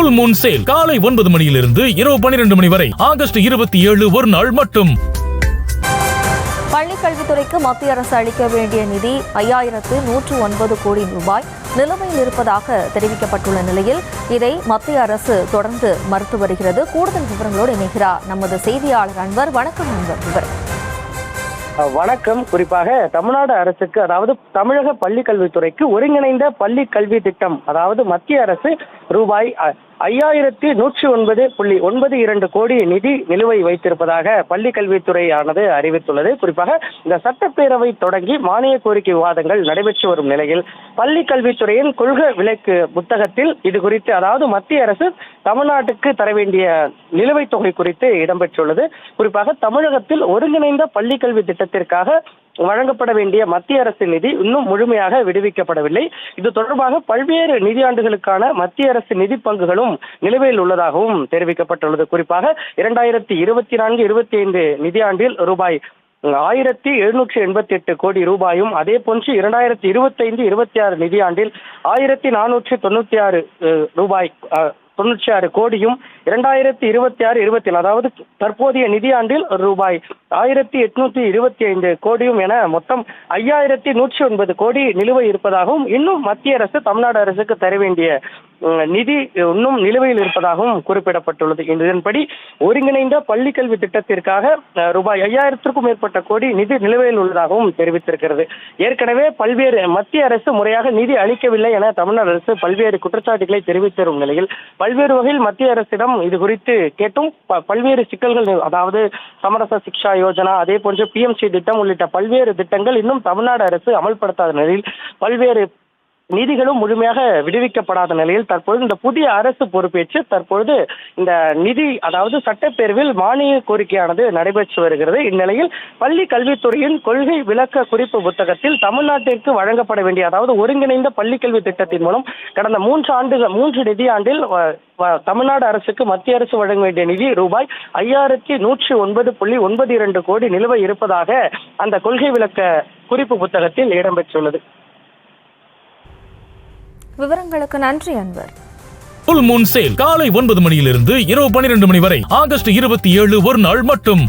Full Moon sale காலை 9 மணியிலிருந்து இரவு 12 மணி வரை ஆகஸ்ட் 27 ஒரு நாள் மட்டும். பள்ளிக் கல்வித்துறைக்கு மத்திய அரசு அளிக்க வேண்டிய நிதி 5109 கோடி ரூபாய் நிலுவையில் இருப்பதாக தெரிவிக்கப்பட்டுள்ள நிலையில் இதை மத்திய அரசு தொடர்ந்து மறுத்து வருகிறது. கூடுதல் விவரங்களோடு இணைகிறார் நமது செய்தியாளர் அன்வர். வணக்கம் அன்வர். விவரம். வணக்கம். குறிப்பாக தமிழ்நாடு அரசுக்கு, அதாவது தமிழக பள்ளிக் கல்வித்துறைக்கு ஒருங்கிணைந்த பள்ளி கல்வி திட்டம், அதாவது மத்திய அரசு ரூபாய் 5109.92 கோடி நிதி நிலுவை வைத்திருப்பதாக பள்ளி கல்வித்துறையானது அறிவித்துள்ளது. குறிப்பாக இந்த சட்டப்பேரவை தொடங்கி மானிய கோரிக்கை விவாதங்கள் நடைபெற்று வரும் நிலையில் பள்ளி கல்வித்துறையின் கொள்கை விலக்கு புத்தகத்தில் இது குறித்து, அதாவது மத்திய அரசு தமிழ்நாட்டுக்கு தர வேண்டிய நிலுவைத் தொகை குறித்து இடம்பெற்றுள்ளது. குறிப்பாக தமிழகத்தில் ஒருங்கிணைந்த பள்ளி கல்வி திட்டத்திற்காக வழங்கப்பட வேண்டிய மத்திய அரசு நிதி இன்னும் முழுமையாக விடுவிக்கப்படவில்லை. இது தொடர்பாக பல்வேறு நிதியாண்டுகளுக்கான மத்திய அரசு நிதி பங்குகளும் நிலுவையில் உள்ளதாகவும் தெரிவிக்கப்பட்டுள்ளது. குறிப்பாக 2024-25 நிதியாண்டில் ரூபாய் 1788 கோடி ரூபாயும், அதே போன்று 2025-26 நிதியாண்டில் 1496 ரூபாய் 96 கோடியும், 2026-27 அதாவது தற்போதைய நிதியாண்டில் ரூபாய் 1825 கோடியும் என மொத்தம் 5109 கோடி நிலுவை இருப்பதாகவும், இன்னும் மத்திய அரசு தமிழ்நாடு அரசுக்கு தர வேண்டிய நிதி இன்னும் நிலுவையில் இருப்பதாகவும் குறிப்பிடப்பட்டுள்ளது. இதன்படி ஒருங்கிணைந்த பள்ளி கல்வி திட்டத்திற்காக ரூபாய் 5000க்கும் மேற்பட்ட கோடி நிதி நிலுவையில் உள்ளதாகவும் தெரிவித்திருக்கிறது. ஏற்கனவே பல்வேறு மத்திய அரசு முறையாக நிதி அளிக்கவில்லை என தமிழ்நாடு அரசு பல்வேறு குற்றச்சாட்டுகளை தெரிவித்து வரும் நிலையில் பல்வேறு வகையில் மத்திய அரசிடம் இது குறித்து கேட்டும் பல்வேறு சிக்கல்கள், அதாவது சமரச சிக்ஷா யோஜனா, அதே போன்று PMC திட்டம் உள்ளிட்ட பல்வேறு திட்டங்கள் இன்னும் தமிழ்நாடு அரசு அமல்படுத்தாத நிலையில் பல்வேறு நிதிகளும் முழுமையாக விடுவிக்கப்படாத நிலையில் தற்பொழுது இந்த புதிய அரசு பொறுப்பேற்று தற்பொழுது இந்த நிதி, அதாவது சட்டப்பேரவையில் மானிய கோரிக்கையானது நடைபெற்று வருகிறது. இந்நிலையில் பள்ளி கல்வித்துறையின் கொள்கை விளக்க குறிப்பு புத்தகத்தில் தமிழ்நாட்டிற்கு வழங்கப்பட வேண்டிய, அதாவது ஒருங்கிணைந்த பள்ளி கல்வி திட்டத்தின் மூலம் கடந்த 3 நிதியாண்டில் தமிழ்நாடு அரசுக்கு மத்திய அரசு வழங்க வேண்டிய நிதி ரூபாய் 5109.92 கோடி நிலுவை இருப்பதாக அந்த கொள்கை விளக்க குறிப்பு புத்தகத்தில் இடம்பெற்றுள்ளது. விவரங்களுக்கு நன்றி அன்வர். ஃபுல் மூன் சேல் காலை 9 மணியிலிருந்து இரவு 12 மணி வரை ஆகஸ்ட் 27 ஒரு நாள் மட்டும்.